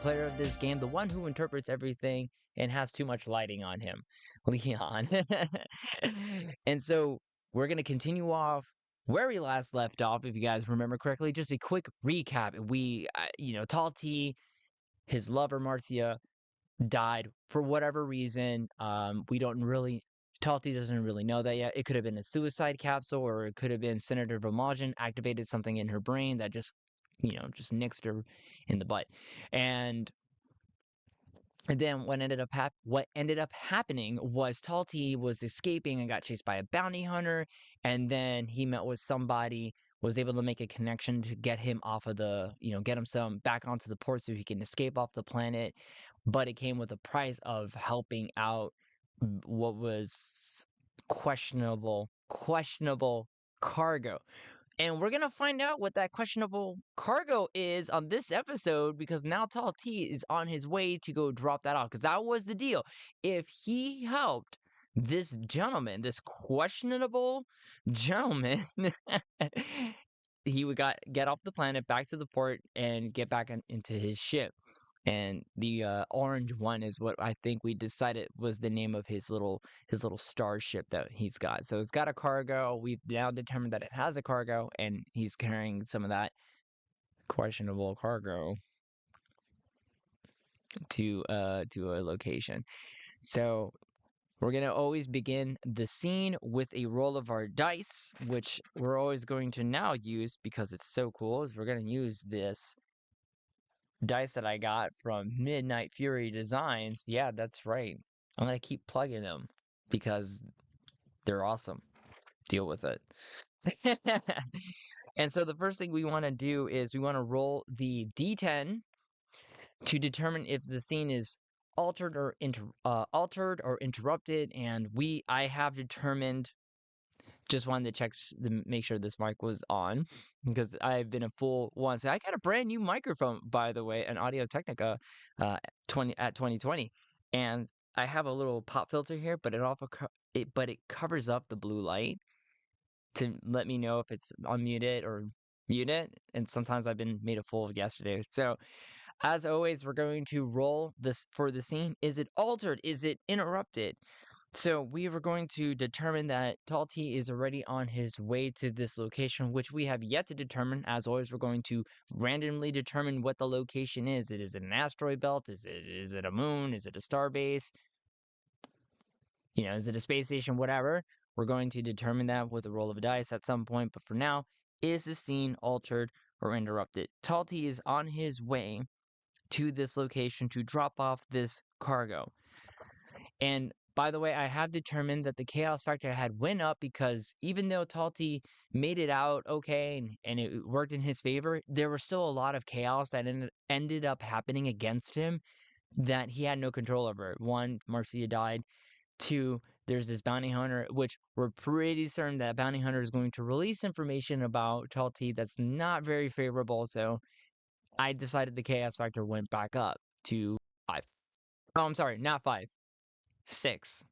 player of this game, the one who interprets everything and has too much lighting on him, Leon. And so we're going to continue off where we last left off, if you guys remember correctly. Just a quick recap. Talti, his lover Marcia, died for whatever reason. We don't really. Talti doesn't really know that yet. It could have been a suicide capsule, or it could have been Senator Volmagin activated something in her brain that just nixed her in the butt. And then what ended up happening was Talti was escaping and got chased by a bounty hunter, and then he met with somebody, was able to make a connection to get him off of the, get him back onto the port so he can escape off the planet. But it came with a price of helping out what was questionable cargo. And we're going to find out what that questionable cargo is on this episode, because now Talti is on his way to go drop that off. Because that was the deal. If he helped this gentleman, this questionable gentleman, he would get off the planet, back to the port, and get back into his ship. And the orange one is what I think we decided was the name of his little starship that he's got. So it's got a cargo. We've now determined that it has a cargo, and he's carrying some of that questionable cargo to a location. So we're gonna always begin the scene with a roll of our dice, which we're always going to now use because it's so cool. We're gonna use this dice that I got from Midnight Fury Designs. Yeah, that's right. I'm gonna keep plugging them because they're awesome. Deal with it. And so the first thing we want to do is we want to roll the D10 to determine if the scene is altered or interrupted. And I have determined. Just wanted to check to make sure this mic was on, because I've been a fool once. I got a brand new microphone, by the way, an Audio Technica 2020, and I have a little pop filter here, but it covers up the blue light to let me know if it's unmuted or muted. And sometimes I've been made a fool of yesterday. So as always, we're going to roll this for the scene. Is it altered? Is it interrupted? So we were going to determine that Talti is already on his way to this location, which we have yet to determine. As always, we're going to randomly determine what the location is. Is it an asteroid belt? Is it a moon? Is it a star base? Is it a space station? Whatever. We're going to determine that with a roll of a dice at some point. But for now, is the scene altered or interrupted? Talti is on his way to this location to drop off this cargo. And by the way, I have determined that the chaos factor had went up, because even though Talti made it out okay and it worked in his favor, there was still a lot of chaos that ended up happening against him that he had no control over. One, Marcia died. Two, there's this bounty hunter, which we're pretty certain that bounty hunter is going to release information about Talti that's not very favorable. So I decided the chaos factor went back up to 5. Oh, I'm sorry, not 5. 6.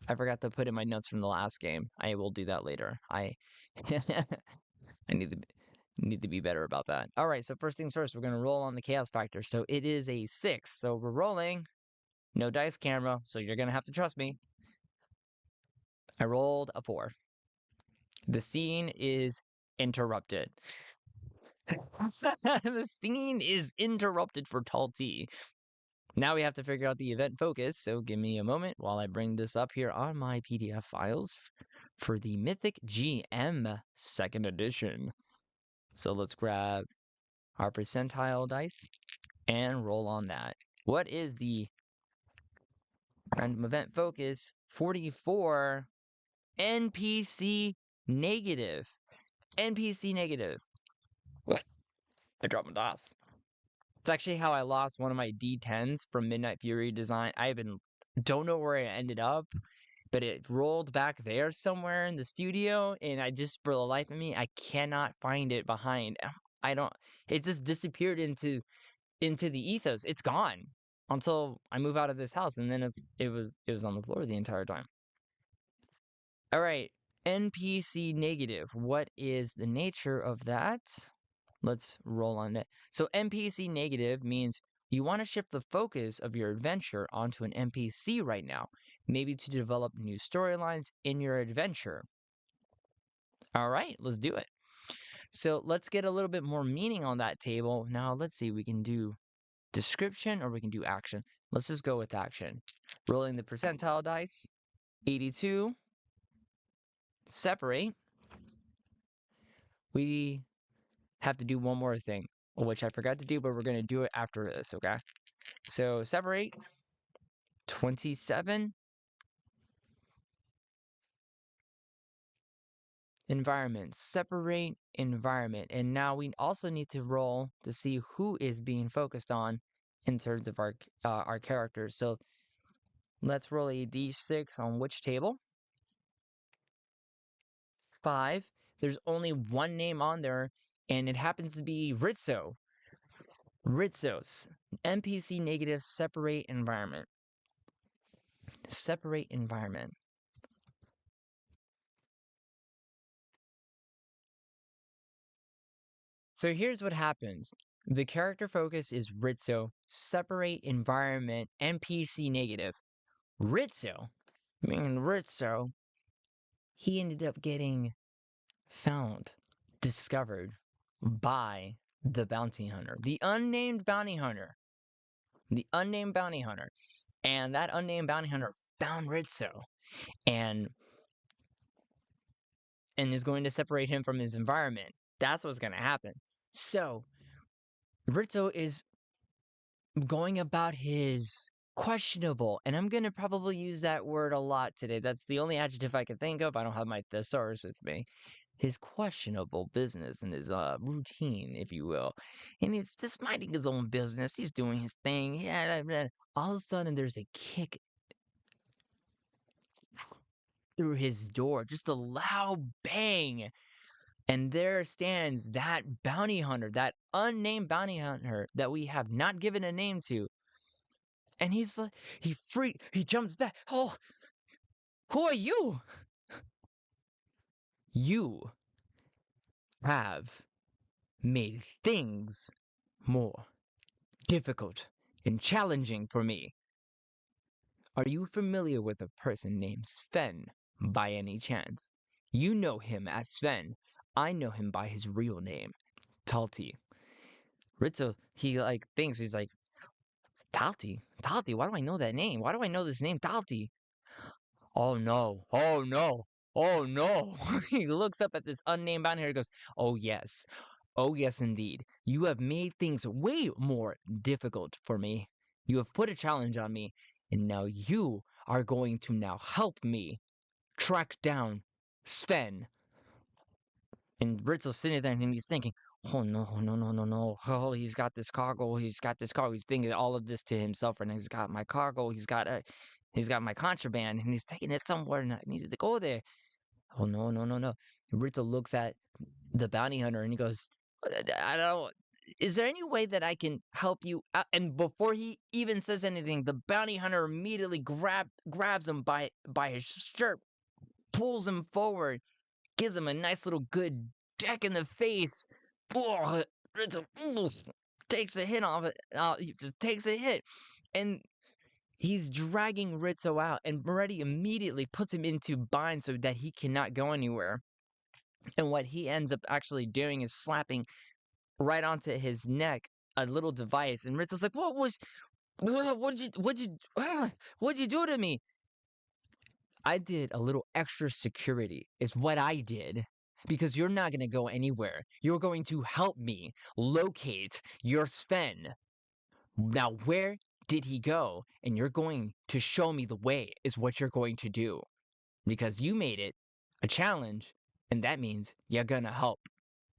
I forgot to put in my notes from the last game. I will do that later. I need to be better about that. All right, so first things first, we're going to roll on the chaos factor. So it is a 6. So we're rolling. No dice camera, so you're going to have to trust me. I rolled a 4. The scene is interrupted. The scene is interrupted for Talti. Now we have to figure out the event focus, so give me a moment while I bring this up here on my PDF files for the Mythic GM 2nd edition. So let's grab our percentile dice and roll on that. What is the random event focus? 44. NPC negative. NPC negative. What? I dropped my dice. It's actually how I lost one of my D10s from Midnight Fury Design. Don't know where it ended up, but it rolled back there somewhere in the studio, and I just, for the life of me, I cannot find it behind. It just disappeared into the ethos. It's gone until I move out of this house, and then it was on the floor the entire time. All right, NPC negative. What is the nature of that? Let's roll on it. So NPC negative means you want to shift the focus of your adventure onto an NPC right now, maybe to develop new storylines in your adventure. All right, let's do it. So let's get a little bit more meaning on that table. Now, let's see, we can do description or we can do action. Let's just go with action. Rolling the percentile dice, 82, separate. We have to do one more thing, which I forgot to do, but we're going to do it after this, okay? So separate, 27, environment, separate environment. And now we also need to roll to see who is being focused on in terms of our characters. So let's roll a d6 on which table? 5. There's only one name on there, and it happens to be Rizzo. Rizzo's NPC negative separate environment. Separate environment. So here's what happens. The character focus is Rizzo, separate environment, NPC negative. Rizzo, Rizzo, he ended up getting found, discovered by the bounty hunter, the unnamed bounty hunter. The unnamed bounty hunter. And that unnamed bounty hunter found Rizzo and is going to separate him from his environment. That's what's going to happen. So Rizzo is going about his questionable, and I'm going to probably use that word a lot today. That's the only adjective I can think of. I don't have my thesaurus with me. His questionable business and his routine, if you will. And he's just minding his own business. He's doing his thing. Yeah, all of a sudden there's a kick through his door, just a loud bang. And there stands that bounty hunter, that unnamed bounty hunter that we have not given a name to. And he's like, he jumps back. Oh, who are you? You have made things more difficult and challenging for me. Are you familiar with a person named Sven by any chance? You know him as Sven. I know him by his real name, Talti. Rizzo, he like thinks he's like, Talti? Talti, why do I know that name? Why do I know this name, Talti? Oh no, oh no, oh no. He looks up at this unnamed bounty hunter and goes, oh yes indeed. You have made things way more difficult for me. You have put a challenge on me, and now you are going to now help me track down Sven. And Rizzo's sitting there and he's thinking, oh no, no, no, no, no. Oh, he's got this cargo. He's got this cargo. He's thinking all of this to himself. And he's got my cargo. He's got my contraband. And he's taking it somewhere. And I needed to go there. Oh no, no, no, no. Rizzo looks at the bounty hunter and he goes, I don't. Is there any way that I can help you out? And before he even says anything, the bounty hunter immediately grabs him by his shirt, pulls him forward, gives him a nice little good deck in the face. Oh, Rizzo takes a hit off it. He just takes a hit. And he's dragging Rizzo out. And Moretti immediately puts him into bind so that he cannot go anywhere. And what he ends up actually doing is slapping right onto his neck a little device. And Rizzo's like, what'd you do to me? I did a little extra security, is what I did. Because you're not going to go anywhere. You're going to help me locate your Sven. Now, where did he go? And you're going to show me the way, is what you're going to do. Because you made it a challenge, and that means you're going to help.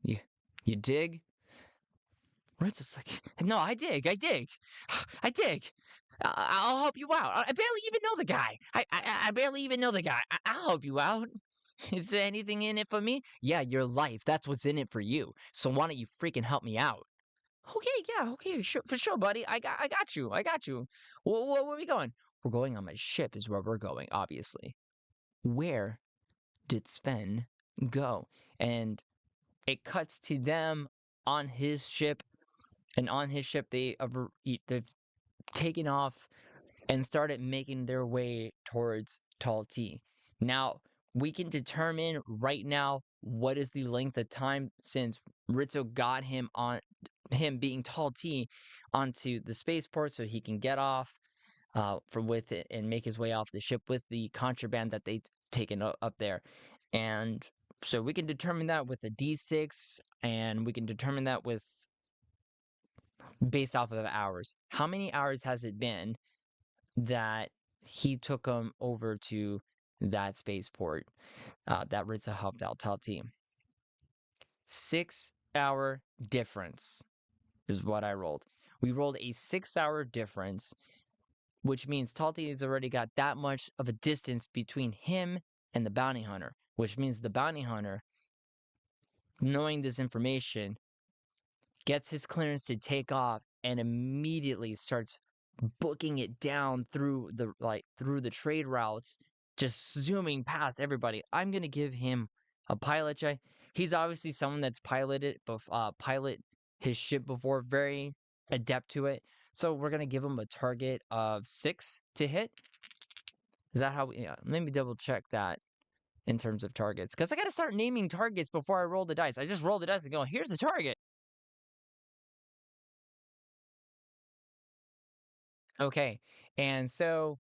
You dig? Rizzo's like, no, I dig. I dig. I'll help you out. I barely even know the guy. I barely even know the guy. I'll help you out. Is there anything in it for me? Yeah, your life. That's what's in it for you. So why don't you freaking help me out? Okay, yeah, okay, sure, for sure, buddy. I got you. I got you. Where are we going? We're going on my ship. Is where we're going. Obviously. Where did Sven go? And it cuts to them on his ship. And on his ship, they've taken off and started making their way towards Talti. Now, we can determine right now what is the length of time since Rizzo got him being Talti onto the spaceport so he can get off from with it and make his way off the ship with the contraband that they've taken up there. And so we can determine that with a D6, and we can determine that with based off of hours. How many hours has it been that he took him over to that spaceport that Ritza helped out Talti? 6 hour difference is what I rolled. We rolled a 6 hour difference, which means Talti has already got that much of a distance between him and the bounty hunter, which means the bounty hunter, knowing this information, gets his clearance to take off and immediately starts booking it down through the trade routes, just zooming past everybody. I'm gonna give him a pilot check. He's obviously someone that's pilot his ship before, very adept to it. So we're gonna give him a target of 6 to hit. Is that how we? Yeah, let me double check that in terms of targets, because I gotta start naming targets before I roll the dice. I just roll the dice and go, here's the target. Okay, and so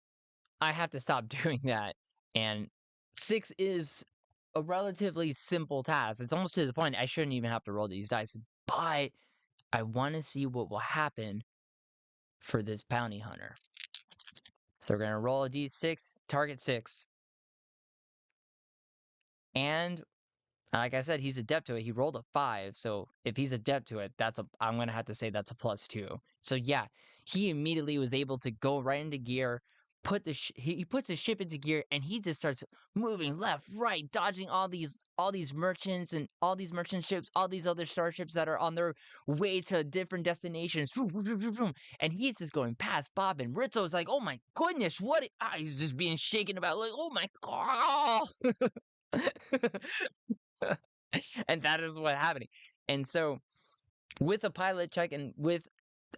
I have to stop doing that. And 6 is a relatively simple task. It's almost to the point I shouldn't even have to roll these dice. But I want to see what will happen for this bounty hunter. So we're going to roll a d6, target 6. And like I said, he's adept to it. He rolled a 5, so if he's adept to it, I'm gonna have to say that's a +2. So yeah, he immediately was able to go right into gear, he puts his ship into gear, and he just starts moving left, right, dodging all these merchants and all these merchant ships, all these other starships that are on their way to different destinations. And he's just going past Bob, and Rizzo's like, "Oh my goodness, what?" He's just being shaken about, like, "Oh my god!" And that is what happening. And so with a pilot check and with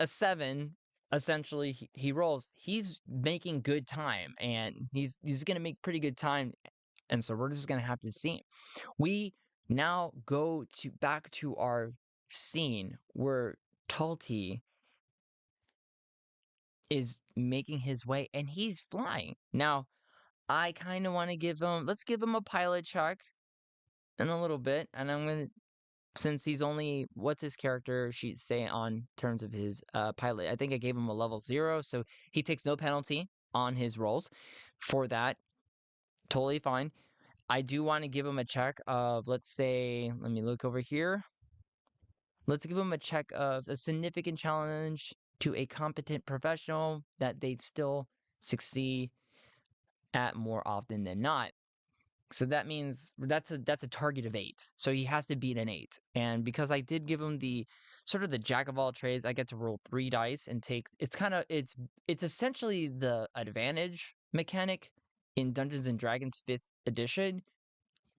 a 7, essentially he rolls, he's making good time, and he's gonna make pretty good time. And so we're just gonna have to see. We now go to back to our scene where Talti is making his way and he's flying. Now, I kind of want to let's give him a pilot check in a little bit, and I'm gonna since he's only what's his character sheet say on terms of his pilot. I think I gave him a level 0, so he takes no penalty on his rolls for that. Totally fine. I do want to give him a check of, let's say, let me look over here. Let's give him a check of a significant challenge to a competent professional that they'd still succeed at more often than not. So that means that's a target of 8. So he has to beat an 8. And because I did give him the sort of the jack of all trades, I get to roll 3 dice and take it's essentially the advantage mechanic in Dungeons and Dragons 5th edition.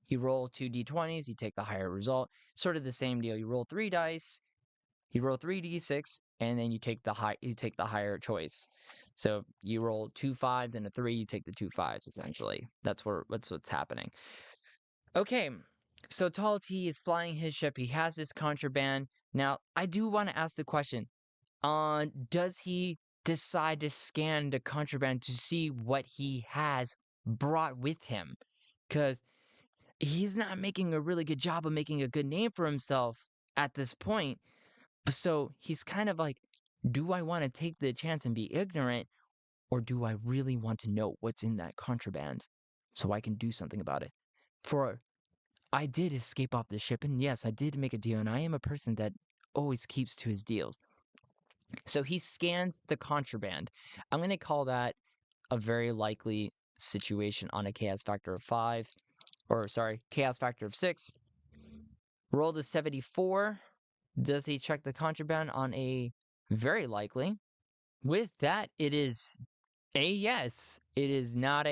You roll 2d20s, you take the higher result. Sort of the same deal. You roll 3 dice, you roll 3d6, and then you take the higher choice. So you roll 2 5s and a 3, you take the 2 5s essentially. That's what's happening. Okay, so Talti is flying his ship. He has this contraband. Now, I do want to ask the question: does he decide to scan the contraband to see what he has brought with him? Because he's not making a really good job of making a good name for himself at this point. So he's kind of like, do I want to take the chance and be ignorant, or do I really want to know what's in that contraband so I can do something about it? For I did escape off the ship, and yes, I did make a deal, and I am a person that always keeps to his deals. So he scans the contraband. I'm going to call that a very likely situation on a chaos factor of 5, or sorry, chaos factor of 6. Rolled a 74. Does he check the contraband on a very likely? With that, it is a yes. It is not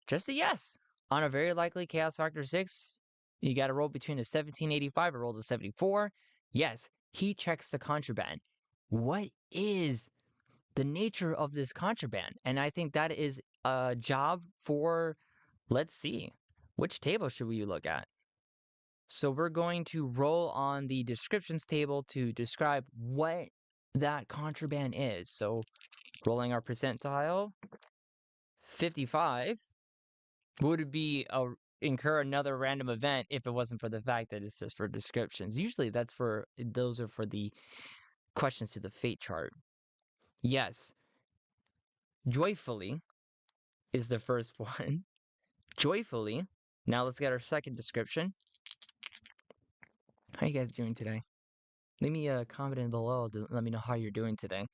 just a yes. On a very likely chaos factor 6, you got to roll between a 1785 or roll a 74. Yes, he checks the contraband. what is the nature of this contraband? And I think that is a job for, let's see, which table should we look at? So we're going to roll on the descriptions table to describe what that contraband is. So rolling our percentile, 55 would be incur another random event if it wasn't for the fact that it's just for descriptions. Usually those are for the questions to the fate chart. Yes, joyfully is the first one. Joyfully. Now let's get our second description. How you guys doing today? Leave me a comment in below to let me know how you're doing today.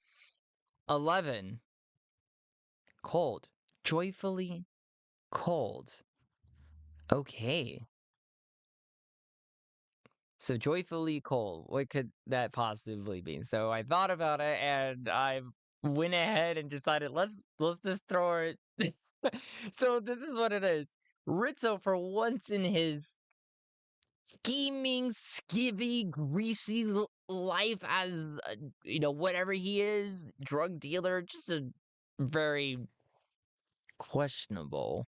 11. Cold. Joyfully cold. Okay. So joyfully cold. What could that possibly be? So I thought about it and I went ahead and decided let's just throw it. So this is what it is. Rizzo, for once in his scheming, skivvy, greasy life as whatever he is, drug dealer, just a very questionable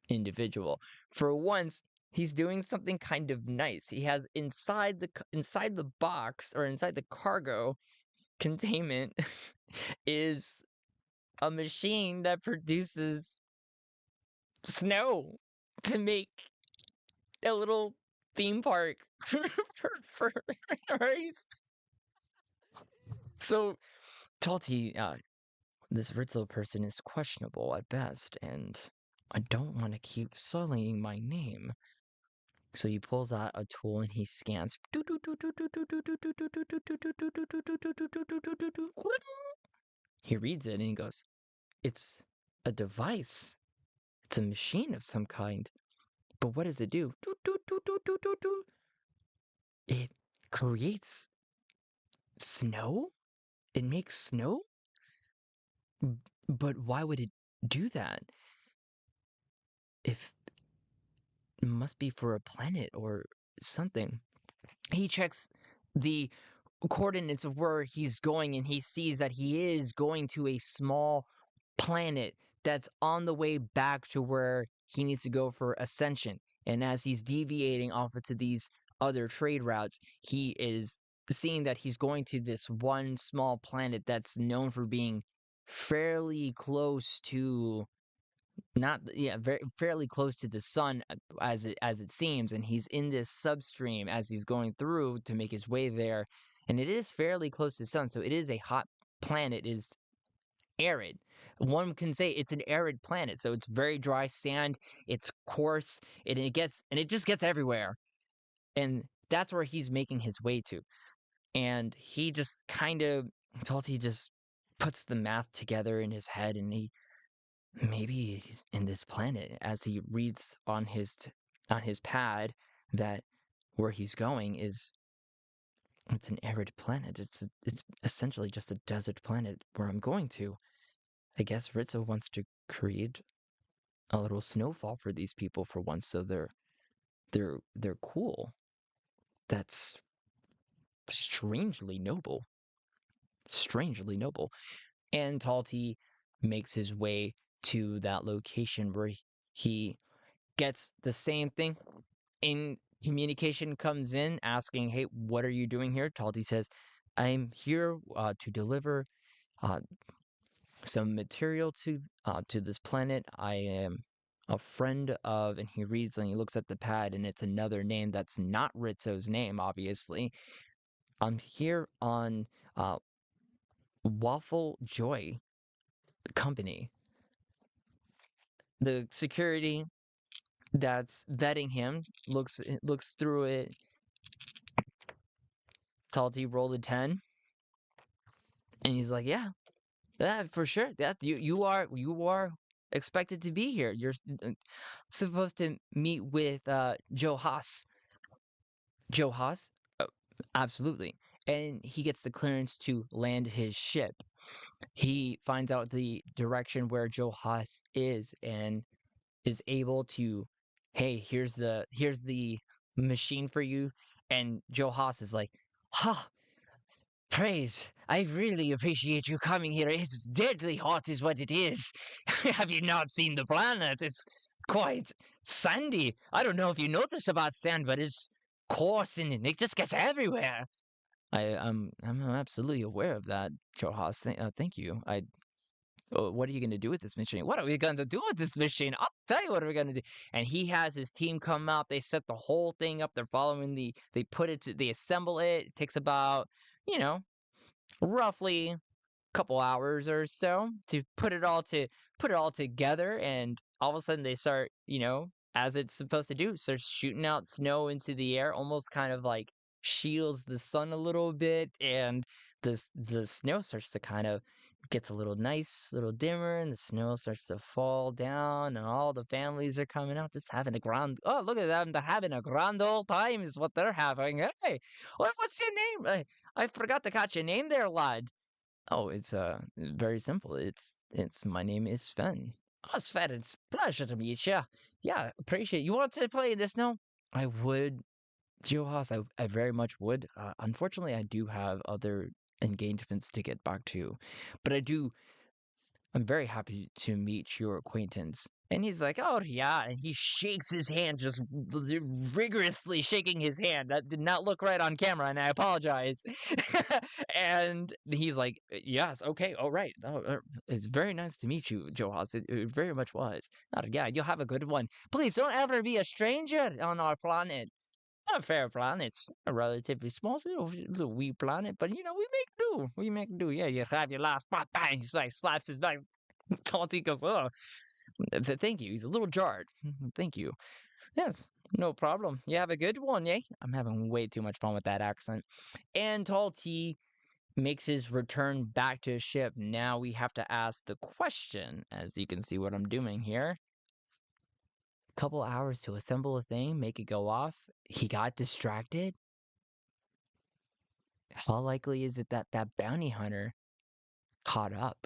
individual. For once, he's doing something kind of nice. He has inside the box, or inside the cargo containment is a machine that produces snow to make a little theme park for race. So Talti, this Rizzo person is questionable at best, and I don't want to keep sullying my name. So he pulls out a tool and he scans. He reads it and he goes, "It's a device. It's a machine of some kind. But what does it do? It creates snow? It makes snow? But why would it do that? If it must be for a planet or something." He checks the coordinates of where he's going and he sees that he is going to a small planet that's on the way back to where he needs to go for ascension. And as he's deviating off into these other trade routes, he is seeing that he's going to this one small planet that's known for being fairly close to, not yeah very fairly close to the sun, as it seems, and he's in this substream as he's going through to make his way there, and it is fairly close to the sun, so it is a hot planet. It is arid. One can say it's an arid planet, so it's very dry sand, it's coarse, and it just gets everywhere, and that's where he's making his way to. And he just kind of he just puts the math together in his head, and maybe he's in this planet, as he reads on his pad that where he's going is, it's an arid planet. It's essentially just a desert planet where I'm going to. I guess Rizzo wants to create a little snowfall for these people for once, so they're cool. That's strangely noble. Strangely noble. And Talti makes his way to that location where he gets the same thing. In communication comes in asking, "Hey, what are you doing here?" Talti says, "I'm here to deliver uh, some material to this planet. I am a friend of," and he reads and he looks at the pad, and it's another name that's not Rizzo's name, obviously. "I'm here on Waffle Joy Company." The security that's vetting him looks through it. Talti rolled a 10, and he's like, "Yeah, for sure. That you are expected to be here. You're supposed to meet with Joe Haas." Joe Haas? Oh, absolutely. And he gets the clearance to land his ship. He finds out the direction where Joe Haas is and is able to, "Hey, here's the machine for you." And Joe Haas is like, "Ha! Praise! I really appreciate you coming here. It's deadly hot, is what it is. Have you not seen the planet? It's quite sandy. I don't know if you notice about sand, but it's coarse and it just gets everywhere. I'm absolutely aware of that, Johas. Thank you. What are you going to do with this machine? What are we going to do with this machine? I'll tell you what we're going to do. And he has his team come out. They set the whole thing up. They're following they put it, they assemble it. It takes about, you know, roughly a couple hours or so to put it all together. And all of a sudden they start, as it's supposed to do, starts shooting out snow into the air, almost kind of like shields the sun a little bit. And the snow starts to kind of gets a little nice, little dimmer, and the snow starts to fall down, and all the families are coming out, just having a grand. Oh, look at them! They're having a grand old time, is what they're having. Hey, what's your name? I forgot to catch your name there, lad. Oh, it's very simple. It's my name is Sven. Oh, Sven, it's a pleasure to meet you. Yeah, appreciate it. You want to play this now? I would, Johas, I very much would. Unfortunately, I do have other engagements to get back to, but I'm very happy to meet your acquaintance. And he's like, oh, yeah. And he shakes his hand, just rigorously shaking his hand. That did not look right on camera, and I apologize. And he's like, yes, okay, all right. Oh, it's very nice to meet you, Johas. It very much was. Yeah, you'll have a good one. Please don't ever be a stranger on our planet. Not a fair planet. It's a relatively small, little wee planet, but we make do. We make do. Yeah, you have your last bang, bang. He like slaps his back. Talti goes, oh, thank you. He's a little jarred. Thank you. Yes, no problem. You have a good one, yay? I'm having way too much fun with that accent. And Talti makes his return back to his ship. Now we have to ask the question, as you can see what I'm doing here. Couple hours to assemble a thing, make it go off. He got distracted. How likely is it that that bounty hunter caught up?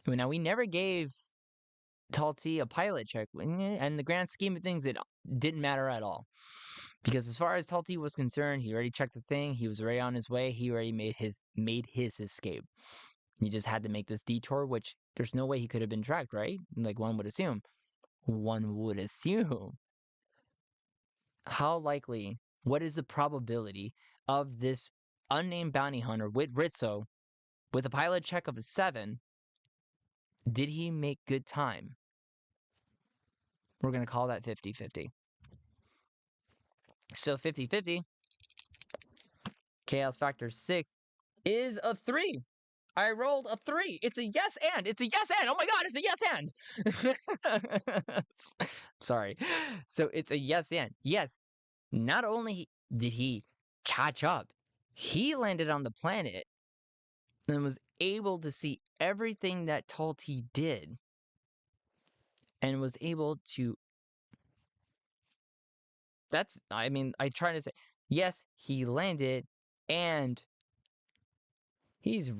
Well, now, we never gave Talti a pilot check, and the grand scheme of things, it didn't matter at all. Because as far as Talti was concerned, he already checked the thing. He was already on his way. He already made his escape. He just had to make this detour, which there's no way he could have been tracked, right? Like one would assume. One would assume. How likely? What is the probability of this unnamed bounty hunter with Rizzo, with a pilot check of a 7, did he make good time? We're going to call that 50-50. So 50-50, chaos factor 6 is a 3. I rolled a 3. It's a yes and. It's a yes and. Oh my god, it's a yes and. Sorry. So it's a yes and. Yes, not only did he catch up, he landed on the planet and was able to see everything that Talti did and was able to. I try to say, yes, he landed and he's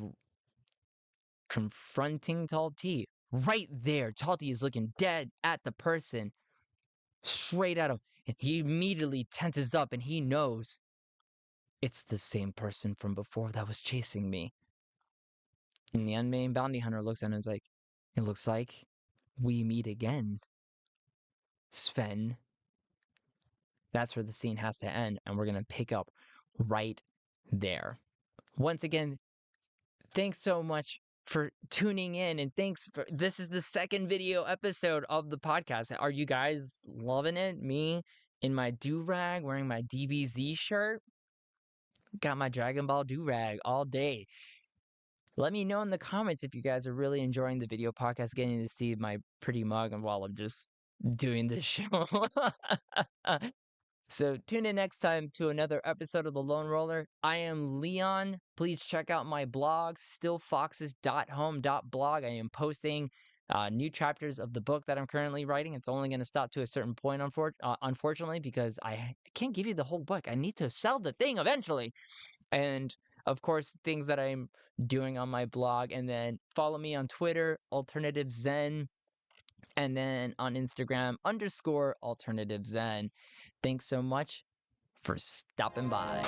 confronting Talti right there. Talti is looking dead at the person, straight at him, and he immediately tenses up and he knows it's the same person from before that was chasing me. And the unnamed bounty hunter looks at him and is like, it looks like we meet again, Sven. That's where the scene has to end, and we're going to pick up right there. Once again, thanks so much for tuning in, and this is the second video episode of the podcast. Are you guys loving it? Me in my do-rag, wearing my DBZ shirt, got my Dragon Ball do-rag all day. Let me know in the comments if you guys are really enjoying the video podcast, getting to see my pretty mug and while I'm just doing this show. So tune in next time to another episode of The Lone Roller. I am Leon. Please check out my blog, stillfoxes.home.blog. I am posting new chapters of the book that I'm currently writing. It's only going to stop to a certain point, unfortunately, because I can't give you the whole book. I need to sell the thing eventually. And of course, things that I'm doing on my blog. And then follow me on Twitter, Alternative Zen. And then on Instagram, _Alternative Zen. Thanks so much for stopping by.